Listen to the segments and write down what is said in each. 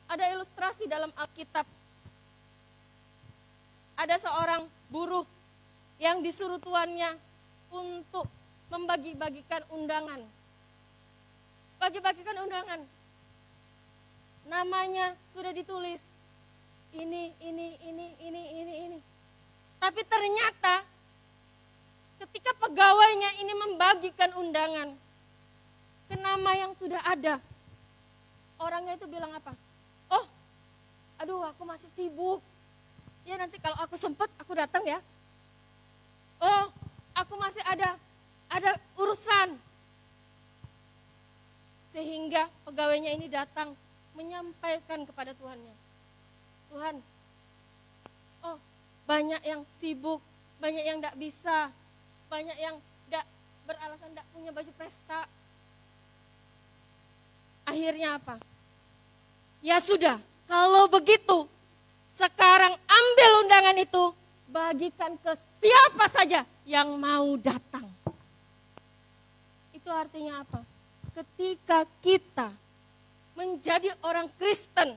Ada ilustrasi dalam Alkitab. Ada seorang buruh yang disuruh tuannya untuk membagi-bagikan undangan. Bagi-bagikan undangan. Namanya sudah ditulis. Ini. Tapi ternyata ketika pegawainya ini membagikan undangan ke nama yang sudah ada, orangnya itu bilang apa? Oh, aduh aku masih sibuk. Ya nanti kalau aku sempat aku datang ya. Oh, aku masih ada urusan. Sehingga pegawainya ini datang menyampaikan kepada Tuhannya. Tuhan, oh banyak yang sibuk, banyak yang tidak bisa, banyak yang tidak beralasan tidak punya baju pesta. Akhirnya apa? Ya sudah, kalau begitu sekarang ambil undangan itu, bagikan ke siapa saja yang mau datang. Itu artinya apa? Ketika kita menjadi orang Kristen,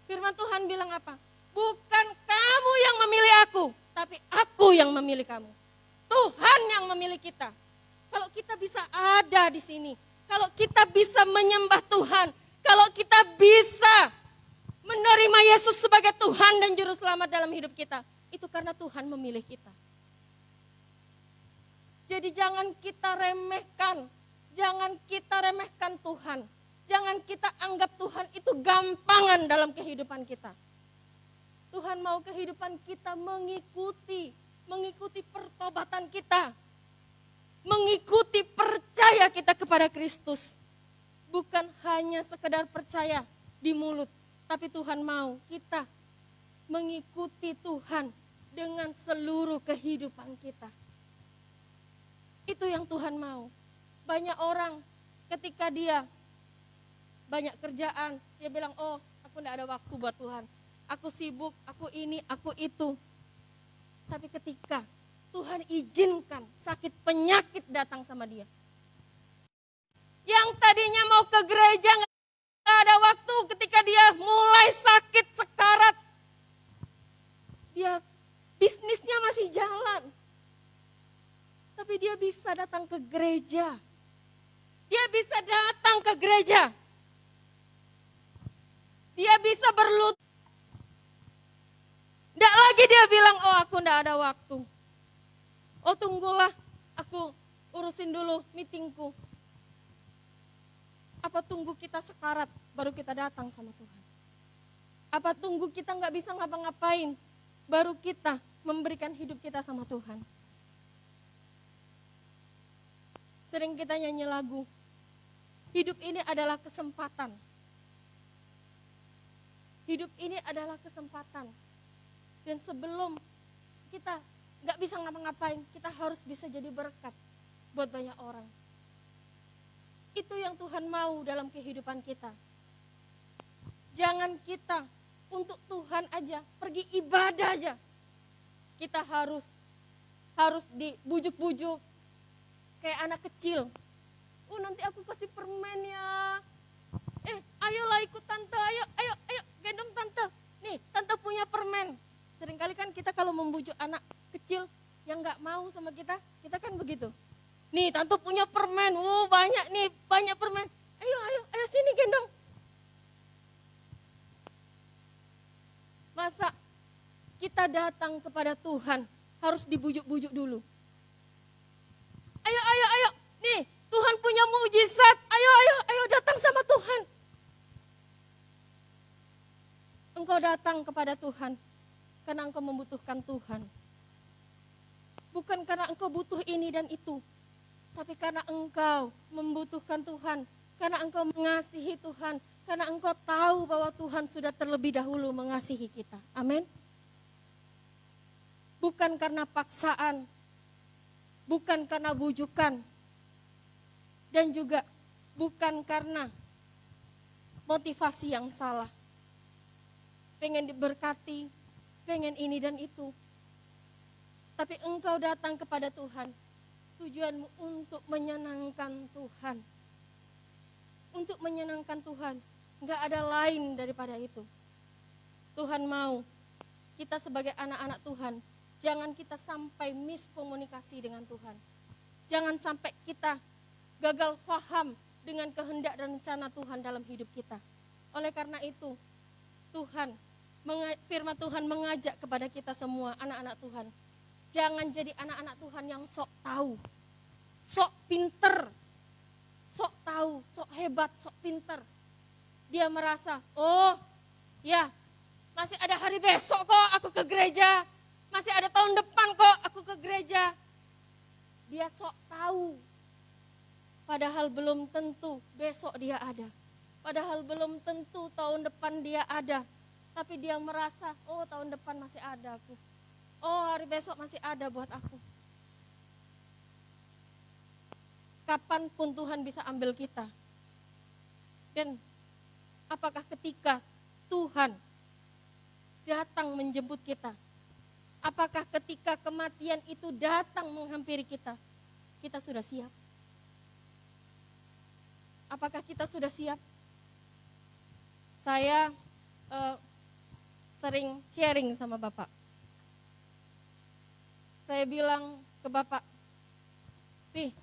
firman Tuhan bilang apa? Bukan kamu yang memilih aku, tapi aku yang memilih kamu. Tuhan yang memilih kita. Kalau kita bisa ada di sini, kalau kita bisa menyembah Tuhan, kalau kita bisa menerima Yesus sebagai Tuhan dan Juru Selamat dalam hidup kita, itu karena Tuhan memilih kita. Jadi jangan kita remehkan Tuhan. Jangan kita anggap Tuhan itu gampangan dalam kehidupan kita. Tuhan mau kehidupan kita mengikuti pertobatan kita. Mengikuti percaya kita kepada Kristus. Bukan hanya sekedar percaya di mulut. Tapi Tuhan mau kita mengikuti Tuhan dengan seluruh kehidupan kita. Itu yang Tuhan mau. Banyak orang ketika dia banyak kerjaan, dia bilang, oh aku tidak ada waktu buat Tuhan. Aku sibuk, aku ini, aku itu. Tapi ketika Tuhan izinkan sakit penyakit datang sama dia. Yang tadinya mau ke gereja gak ada waktu, ketika dia mulai sakit sekarat. Dia bisnisnya masih jalan. Tapi dia bisa datang ke gereja. Dia bisa datang ke gereja. Dia bisa berlutut. Tidak lagi dia bilang, oh aku tidak ada waktu. Oh tunggulah, aku urusin dulu meetingku. Apa tunggu kita sekarat baru kita datang sama Tuhan? Apa tunggu kita nggak bisa ngapa-ngapain baru kita memberikan hidup kita sama Tuhan? Sering kita nyanyi lagu, hidup ini adalah kesempatan. Hidup ini adalah kesempatan. Dan sebelum kita nggak bisa ngapa-ngapain, kita harus bisa jadi berkat buat banyak orang. Itu yang Tuhan mau dalam kehidupan kita. Jangan kita untuk Tuhan aja, pergi ibadah aja. Kita harus dibujuk-bujuk kayak anak kecil. Nanti aku kasih permen ya. Ayolah ikut tante, ayo gendong tante. Nih, tante punya permen. Seringkali kan kita kalau membujuk anak kecil yang nggak mau sama kita kan begitu. Nih, tante punya permen. Banyak nih, banyak permen. Ayo sini gendong. Masa kita datang kepada Tuhan harus dibujuk-bujuk dulu. Ayo. Nih, Tuhan punya mujizat. Ayo datang sama Tuhan. Engkau datang kepada Tuhan karena engkau membutuhkan Tuhan. Bukan karena engkau butuh ini dan itu. Tapi karena engkau membutuhkan Tuhan. Karena engkau mengasihi Tuhan. Karena engkau tahu bahwa Tuhan sudah terlebih dahulu mengasihi kita. Amin. Bukan karena paksaan. Bukan karena bujukan. Dan juga bukan karena motivasi yang salah. Pengen diberkati, pengen ini dan itu. Tapi engkau datang kepada Tuhan, tujuanmu untuk menyenangkan Tuhan. Untuk menyenangkan Tuhan. Enggak ada lain daripada itu. Tuhan mau kita sebagai anak-anak Tuhan, jangan kita sampai miskomunikasi dengan Tuhan. Jangan sampai kita gagal faham dengan kehendak dan rencana Tuhan dalam hidup kita. Oleh karena itu, firman Tuhan mengajak kepada kita semua anak-anak Tuhan. Jangan jadi anak-anak Tuhan yang sok tahu, sok pinter, sok tahu, sok hebat, sok pinter. Dia merasa, oh ya masih ada hari besok kok aku ke gereja, masih ada tahun depan kok aku ke gereja. Dia sok tahu, padahal belum tentu besok dia ada. Padahal belum tentu tahun depan dia ada. Tapi dia merasa, oh tahun depan masih ada aku. Oh hari besok masih ada buat aku. Kapanpun Tuhan bisa ambil kita. Dan apakah ketika Tuhan datang menjemput kita? Apakah ketika kematian itu datang menghampiri kita? Kita sudah siap? Apakah kita sudah siap? Saya sering sharing sama Bapak. Saya bilang ke Bapak, Pi,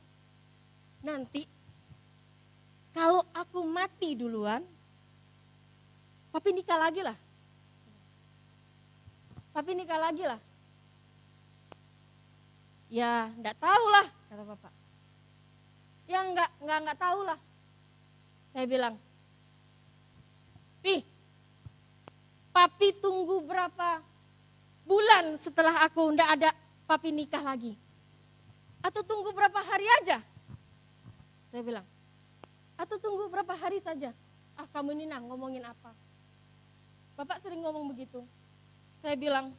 nanti kalau aku mati duluan, Papi nikah lagi lah. Papi nikah lagi lah. Ya, enggak tahu lah, kata Bapak. Ya enggak tahu lah. Saya bilang, Pi, Papi tunggu berapa bulan setelah aku enggak ada Papi nikah lagi? Atau tunggu berapa hari aja? Saya bilang, atau tunggu berapa hari saja? Ah kamu ini ngomongin apa? Bapak sering ngomong begitu. Saya bilang,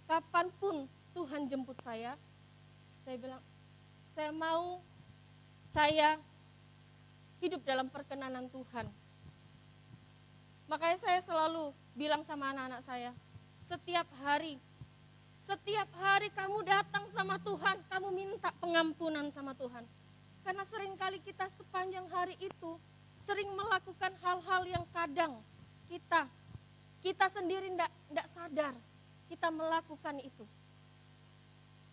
kapanpun Tuhan jemput saya bilang, saya mau saya hidup dalam perkenanan Tuhan. Makanya saya selalu bilang sama anak-anak saya, setiap hari kamu datang sama Tuhan, kamu minta pengampunan sama Tuhan. Karena seringkali kita sepanjang hari itu sering melakukan hal-hal yang kadang kita sendiri tidak sadar kita melakukan itu.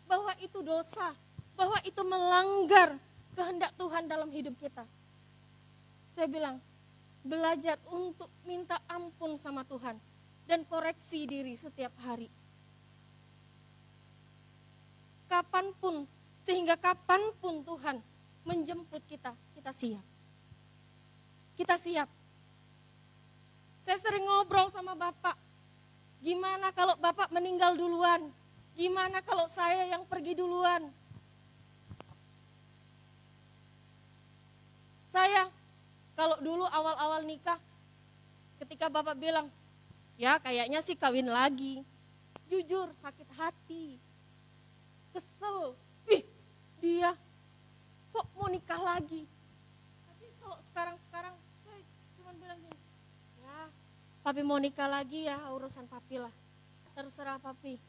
Bahwa itu dosa, bahwa itu melanggar kehendak Tuhan dalam hidup kita. Saya bilang, belajar untuk minta ampun sama Tuhan dan koreksi diri setiap hari. Kapanpun, sehingga kapanpun Tuhan menjemput kita, kita siap. Kita siap. Saya sering ngobrol sama Bapak, gimana kalau Bapak meninggal duluan? Gimana kalau saya yang pergi duluan? Saya kalau dulu awal-awal nikah, ketika Bapak bilang, ya kayaknya sih kawin lagi. Jujur sakit hati, kesel. Ih dia kok mau nikah lagi? Tapi kalau sekarang saya cuma bilang gini, ya Papi mau nikah lagi ya urusan Papi lah. Terserah Papi.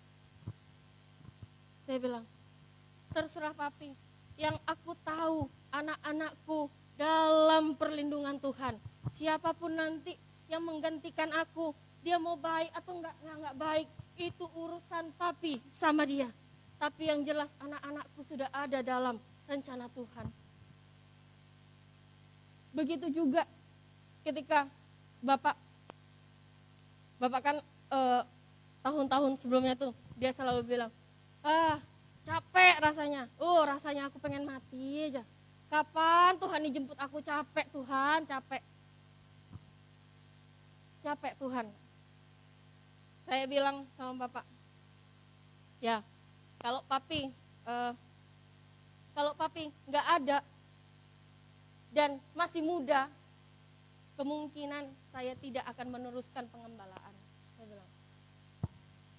Saya bilang, terserah Papi. Yang aku tahu anak-anakku dalam perlindungan Tuhan. Siapapun nanti yang menggantikan aku, dia mau baik atau enggak baik, itu urusan Papi sama dia. Tapi yang jelas anak-anakku sudah ada dalam rencana Tuhan. Begitu juga ketika Bapak kan tahun-tahun sebelumnya tuh dia selalu bilang, capek rasanya, rasanya aku pengen mati aja. Kapan Tuhan dijemput aku? Capek Tuhan, capek Tuhan. Saya bilang sama Bapak, ya kalau Papi nggak ada dan masih muda, kemungkinan saya tidak akan meneruskan pengembalaan.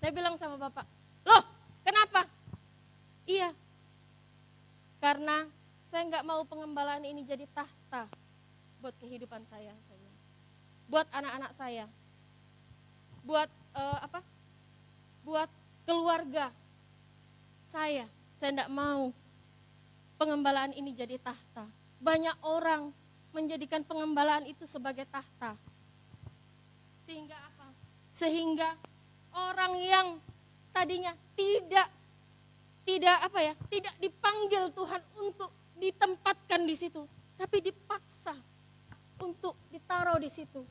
Saya bilang sama Bapak, loh kenapa? Iya, karena saya nggak mau pengembalaan ini jadi tahta buat kehidupan saya buat anak-anak saya, buat buat keluarga saya. Saya nggak mau pengembalaan ini jadi tahta. Banyak orang menjadikan pengembalaan itu sebagai tahta. Sehingga apa? Sehingga orang yang tadinya tidak dipanggil Tuhan untuk ditempatkan di situ, tapi dipaksa untuk ditaruh di situ.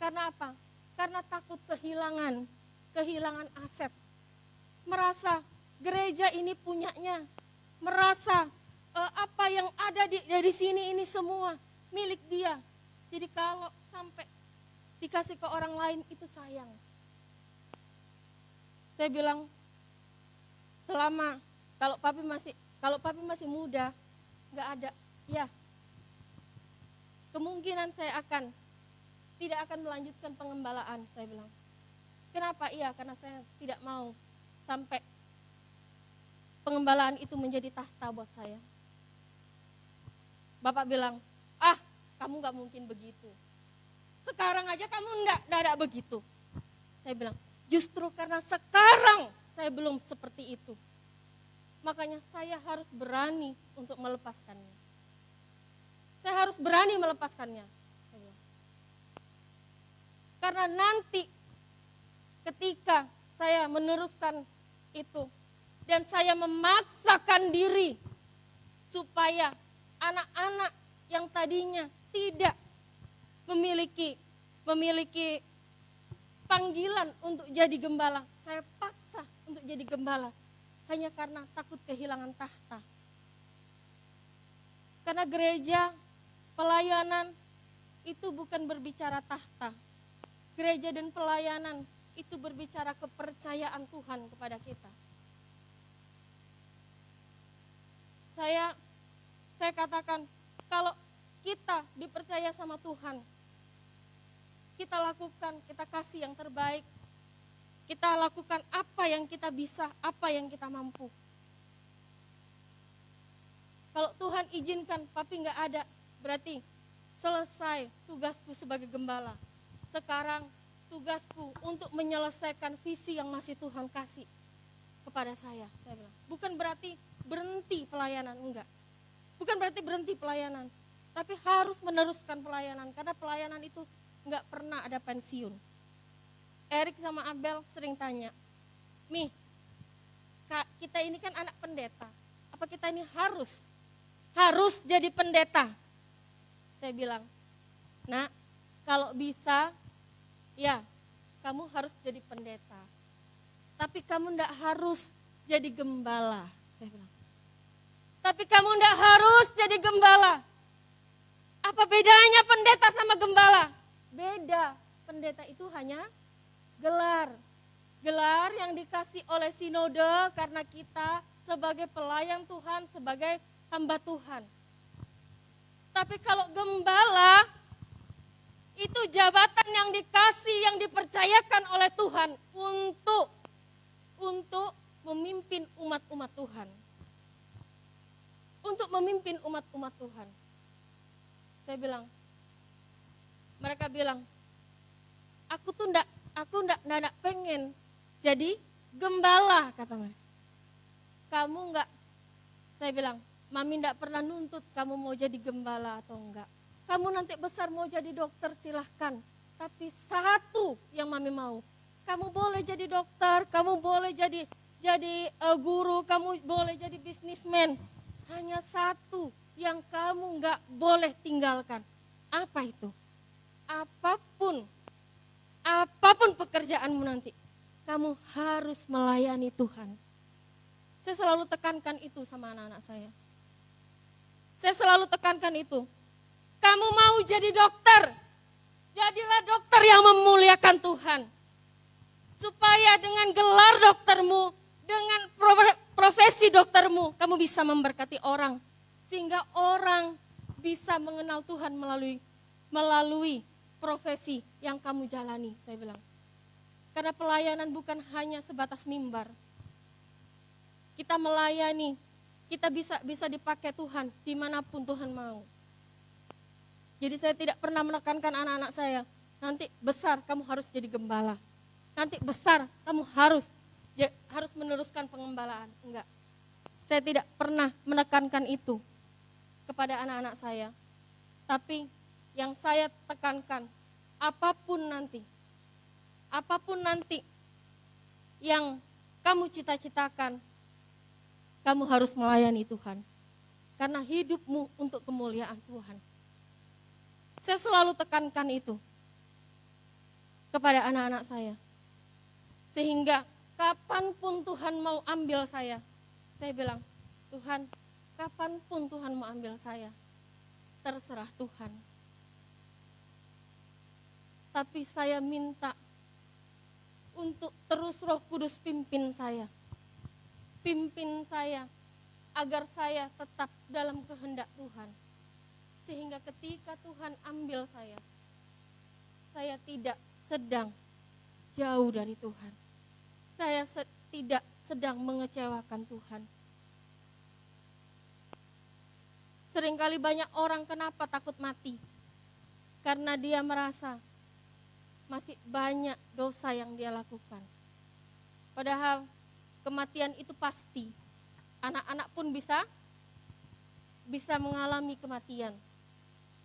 Karena apa? Karena takut kehilangan aset. Merasa gereja ini punyanya, merasa apa yang ada di sini ini semua milik dia. Jadi kalau sampai dikasih ke orang lain itu sayang. Saya bilang, kalau papi masih muda, nggak ada, ya kemungkinan saya tidak akan melanjutkan pengembalaan, saya bilang. Kenapa? Iya, karena saya tidak mau sampai pengembalaan itu menjadi tahta buat saya. Bapak bilang, kamu nggak mungkin begitu. Sekarang aja kamu enggak begitu. Saya bilang, justru karena sekarang saya belum seperti itu. Makanya saya harus berani untuk melepaskannya. Saya harus berani melepaskannya. Karena nanti ketika saya meneruskan itu dan saya memaksakan diri supaya anak-anak yang tadinya tidak memiliki panggilan untuk jadi gembala, saya paksa untuk jadi gembala hanya karena takut kehilangan tahta. Karena gereja, pelayanan itu bukan berbicara tahta. Gereja dan pelayanan itu berbicara kepercayaan Tuhan kepada kita. Saya katakan, kalau kita dipercaya sama Tuhan, kita lakukan, kita kasih yang terbaik. Kita lakukan apa yang kita bisa, apa yang kita mampu. Kalau Tuhan izinkan papi nggak ada, berarti selesai tugasku sebagai gembala. Sekarang tugasku untuk menyelesaikan visi yang masih Tuhan kasih kepada saya bilang. Bukan berarti berhenti pelayanan, enggak. Bukan berarti berhenti pelayanan, tapi harus meneruskan pelayanan, karena pelayanan itu enggak pernah ada pensiun. Erik sama Abel sering tanya, Mi, kita ini kan anak pendeta, apa kita ini harus jadi pendeta? Saya bilang, nah kalau bisa, ya kamu harus jadi pendeta. Tapi kamu enggak harus jadi gembala, saya bilang. Tapi kamu enggak harus jadi gembala. Apa bedanya pendeta sama gembala? Beda, pendeta itu hanya gelar yang dikasih oleh sinode karena kita sebagai pelayan Tuhan, sebagai hamba Tuhan. Tapi kalau gembala itu jabatan yang dikasih, yang dipercayakan oleh Tuhan untuk memimpin umat-umat Tuhan. Untuk memimpin umat-umat Tuhan. Saya bilang, mereka bilang, aku enggak pengen jadi gembala, kata mereka. Kamu enggak, saya bilang, Mami enggak pernah nuntut kamu mau jadi gembala atau enggak. Kamu nanti besar mau jadi dokter silahkan. Tapi satu yang Mami mau, kamu boleh jadi dokter, kamu boleh jadi guru, kamu boleh jadi bisnismen. Hanya satu yang kamu enggak boleh tinggalkan. Apa itu? Apapun pekerjaanmu nanti, kamu harus melayani Tuhan. Saya selalu tekankan itu sama anak-anak saya. Saya selalu tekankan itu. Kamu mau jadi dokter, jadilah dokter yang memuliakan Tuhan. Supaya dengan gelar doktermu, dengan profesi doktermu, kamu bisa memberkati orang. Sehingga orang bisa mengenal Tuhan melalui profesi yang kamu jalani, saya bilang. Karena pelayanan bukan hanya sebatas mimbar. Kita melayani, kita bisa dipakai Tuhan dimanapun Tuhan mau. Jadi saya tidak pernah menekankan anak-anak saya, nanti besar kamu harus jadi gembala. Nanti besar kamu harus meneruskan pengembalaan. Enggak. Saya tidak pernah menekankan itu kepada anak-anak saya. Tapi yang saya tekankan, apapun nanti yang kamu cita-citakan, kamu harus melayani Tuhan. Karena hidupmu untuk kemuliaan Tuhan. Saya selalu tekankan itu kepada anak-anak saya. Sehingga kapanpun Tuhan mau ambil saya bilang, Tuhan, kapanpun Tuhan mau ambil saya, terserah Tuhan. Tapi saya minta untuk terus Roh Kudus pimpin saya. Pimpin saya agar saya tetap dalam kehendak Tuhan. Sehingga ketika Tuhan ambil saya tidak sedang jauh dari Tuhan. Saya tidak sedang mengecewakan Tuhan. Seringkali banyak orang kenapa takut mati? Karena dia merasa masih banyak dosa yang dia lakukan. Padahal kematian itu pasti. Anak-anak pun bisa mengalami kematian.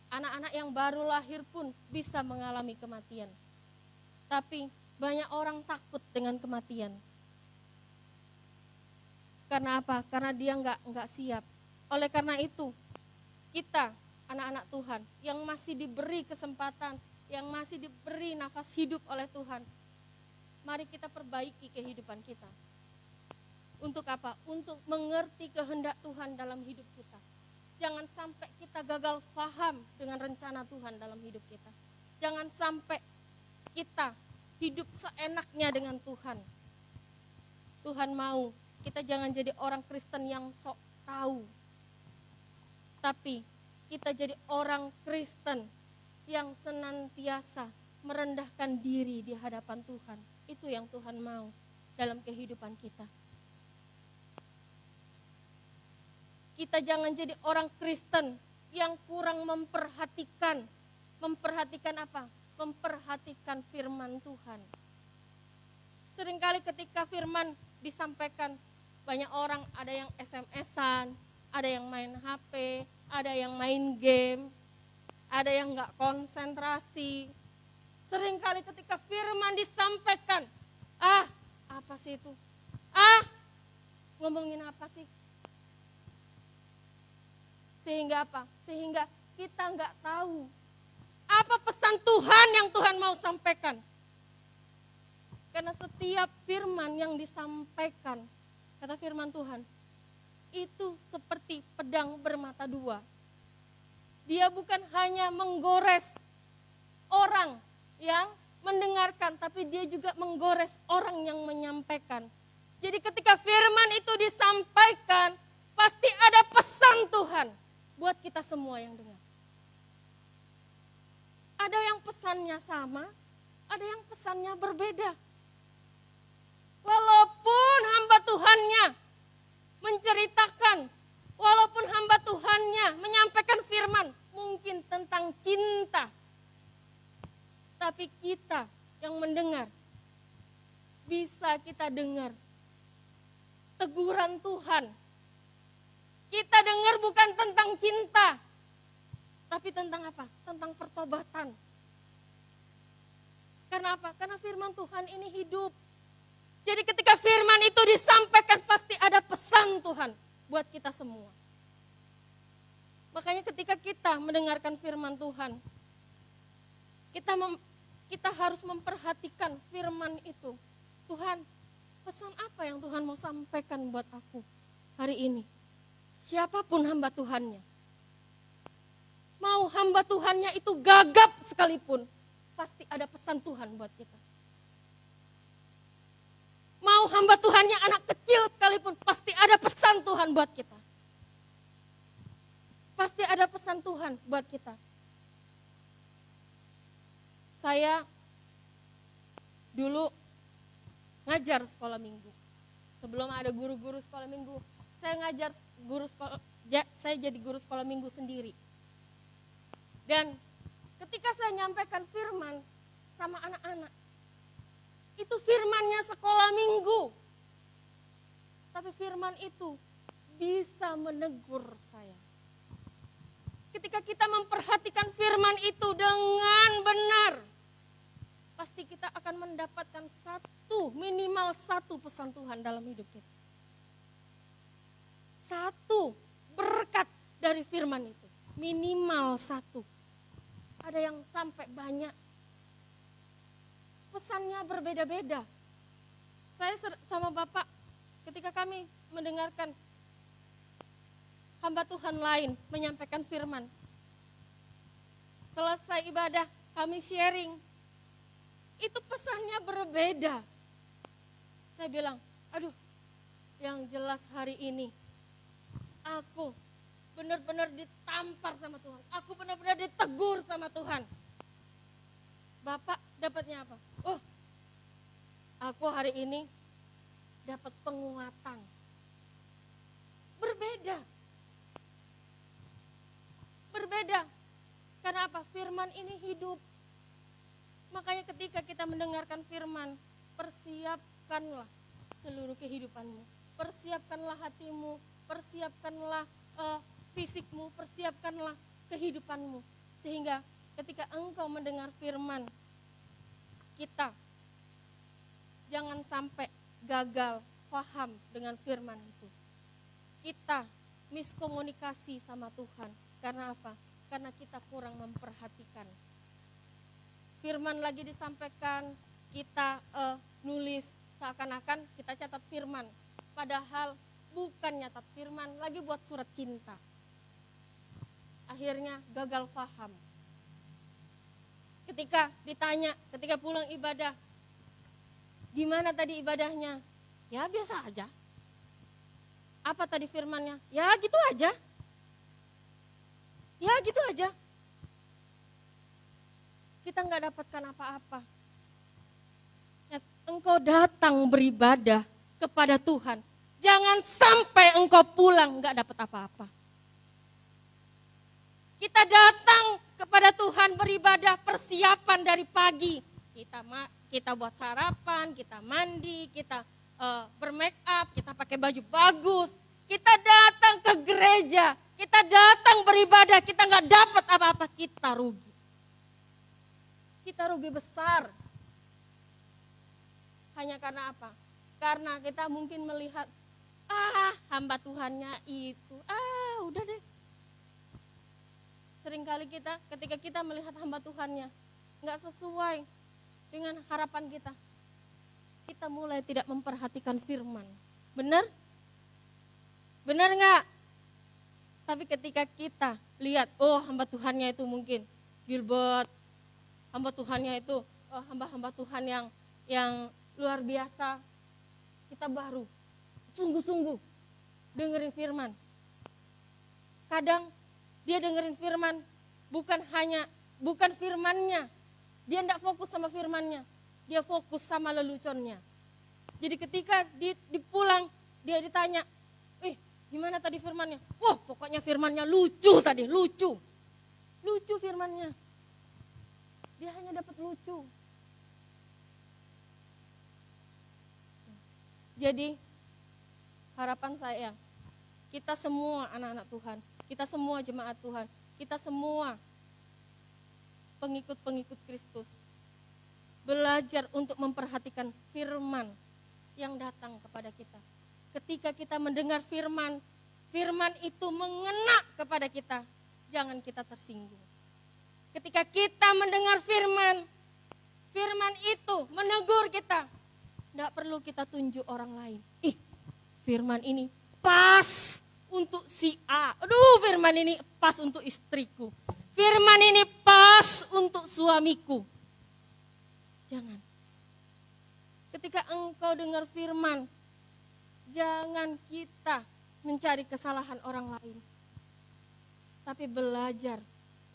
Anak-anak yang baru lahir pun bisa mengalami kematian. Tapi banyak orang takut dengan kematian. Karena apa? Karena dia enggak siap. Oleh karena itu, kita anak-anak Tuhan yang masih diberi kesempatan, yang masih diberi nafas hidup oleh Tuhan, mari kita perbaiki kehidupan kita. Untuk apa? Untuk mengerti kehendak Tuhan dalam hidup kita. Jangan sampai kita gagal paham dengan rencana Tuhan dalam hidup kita. Jangan sampai kita hidup seenaknya dengan Tuhan. Tuhan mau kita jangan jadi orang Kristen yang sok tahu. Tapi kita jadi orang Kristen yang senantiasa merendahkan diri di hadapan Tuhan. Itu yang Tuhan mau dalam kehidupan kita. Kita jangan jadi orang Kristen yang kurang memperhatikan apa? Memperhatikan firman Tuhan. Seringkali ketika firman disampaikan, banyak orang ada yang SMS-an, ada yang main HP, ada yang main game, ada yang enggak konsentrasi. Seringkali ketika firman disampaikan, apa sih itu? Ngomongin apa sih? Sehingga apa? Sehingga kita enggak tahu apa pesan Tuhan yang Tuhan mau sampaikan. Karena setiap firman yang disampaikan, kata firman Tuhan, itu seperti pedang bermata dua. Dia bukan hanya menggores orang yang mendengarkan, tapi dia juga menggores orang yang menyampaikan. Jadi ketika firman itu disampaikan, pasti ada pesan Tuhan buat kita semua yang dengar. Ada yang pesannya sama, ada yang pesannya berbeda. Walaupun hamba Tuhannya menceritakan, walaupun hamba Tuhannya menyampaikan firman, mungkin tentang cinta. Tapi kita yang mendengar, bisa kita dengar teguran Tuhan. Kita dengar bukan tentang cinta, tapi tentang apa? Tentang pertobatan. Karena apa? Karena firman Tuhan ini hidup. Jadi ketika firman itu disampaikan pasti ada pesan Tuhan buat kita semua. Makanya ketika kita mendengarkan firman Tuhan, kita harus memperhatikan firman itu. Tuhan, pesan apa yang Tuhan mau sampaikan buat aku hari ini? Siapapun hamba Tuhannya. Mau hamba Tuhannya itu gagap sekalipun, pasti ada pesan Tuhan buat kita. Mau hamba Tuhannya anak kecil sekalipun, pasti ada pesan Tuhan buat kita. Pasti ada pesan Tuhan buat kita. Saya dulu ngajar sekolah minggu. Sebelum ada guru-guru sekolah minggu, saya ngajar saya jadi guru sekolah minggu sendiri. Dan ketika saya nyampaikan firman sama anak-anak, itu firmannya sekolah minggu. Tapi firman itu bisa menegur saya. ketika kita memperhatikan firman itu dengan benar, pasti kita akan mendapatkan minimal satu pesan Tuhan dalam hidup kita. Satu berkat dari firman itu, minimal satu. Ada yang sampai banyak. Pesannya berbeda-beda. Saya sama Bapak, ketika kami mendengarkan hamba Tuhan lain menyampaikan firman, selesai ibadah kami sharing, itu pesannya berbeda. Saya bilang, aduh, yang jelas hari ini aku benar-benar ditampar sama Tuhan. Aku benar-benar ditegur sama Tuhan. Bapak dapatnya apa? Oh, aku hari ini dapat penguatan. Berbeda. Berbeda. Karena apa? Firman ini hidup. Makanya ketika kita mendengarkan firman, persiapkanlah seluruh kehidupanmu. Persiapkanlah hatimu, persiapkanlah fisikmu, persiapkanlah kehidupanmu. Sehingga ketika engkau mendengar firman, kita jangan sampai gagal paham dengan firman itu. Kita miskomunikasi sama Tuhan. Karena apa? Karena kita kurang memperhatikan. Firman lagi disampaikan, kita nulis seakan-akan kita catat firman. Padahal bukan nyatat firman, lagi buat surat cinta. Akhirnya gagal paham. Ketika ditanya, ketika pulang ibadah, gimana tadi ibadahnya? Ya biasa aja. Apa tadi firmannya? Ya gitu aja. Ya gitu aja. Kita nggak dapatkan apa-apa. Ya, engkau datang beribadah kepada Tuhan. Jangan sampai engkau pulang nggak dapat apa-apa. Kita datang kepada Tuhan beribadah, persiapan dari pagi. Kita buat sarapan, kita mandi, kita bermake up, kita pakai baju bagus. Kita datang ke gereja, kita datang beribadah, kita nggak dapat apa-apa, kita rugi. Kita rugi besar. Hanya karena apa? Karena kita mungkin melihat, hamba Tuhannya itu, udah deh. Seringkali kita ketika kita melihat hamba Tuhannya nggak sesuai dengan harapan kita, kita mulai tidak memperhatikan firman. Benar? Benar nggak? Tapi ketika kita lihat, hamba Tuhannya itu mungkin Gilbert, hamba Tuhannya itu hamba-hamba Tuhan yang luar biasa, kita baru sungguh-sungguh dengerin firman. Kadang dia dengerin firman, bukan firmannya. Dia tidak fokus sama firmannya, dia fokus sama leluconnya. Jadi ketika dipulang, dia ditanya, gimana tadi firmannya? Pokoknya firmannya lucu tadi, lucu. Lucu firmannya. Dia hanya dapat lucu. Jadi harapan saya, kita semua anak-anak Tuhan, kita semua jemaat Tuhan, kita semua pengikut-pengikut Kristus, belajar untuk memperhatikan firman yang datang kepada kita. Ketika kita mendengar firman, firman itu mengena kepada kita, jangan kita tersinggung. Ketika kita mendengar firman, firman itu menegur kita, tidak perlu kita tunjuk orang lain. Firman ini pas untuk si A. Firman ini pas untuk istriku. Firman ini pas untuk suamiku. Jangan. Ketika engkau dengar firman, jangan kita mencari kesalahan orang lain. Tapi belajar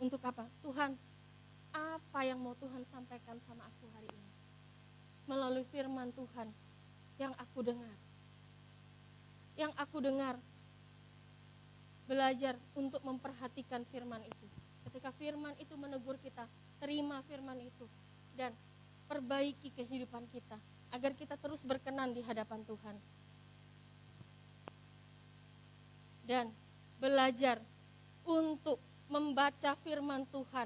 untuk apa? Tuhan, apa yang mau Tuhan sampaikan sama aku hari ini? Melalui firman Tuhan yang aku dengar. Yang aku dengar, belajar untuk memperhatikan firman itu. Ketika firman itu menegur kita, terima firman itu. Dan perbaiki kehidupan kita, agar kita terus berkenan di hadapan Tuhan. Dan belajar untuk membaca firman Tuhan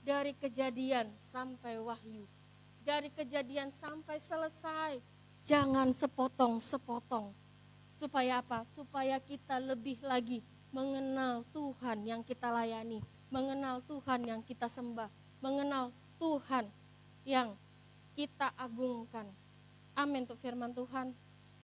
dari Kejadian sampai Wahyu. Dari Kejadian sampai selesai. Jangan sepotong-sepotong. Supaya apa? Supaya kita lebih lagi mengenal Tuhan yang kita layani. Mengenal Tuhan yang kita sembah. Mengenal Tuhan yang kita agungkan. Amin untuk firman Tuhan.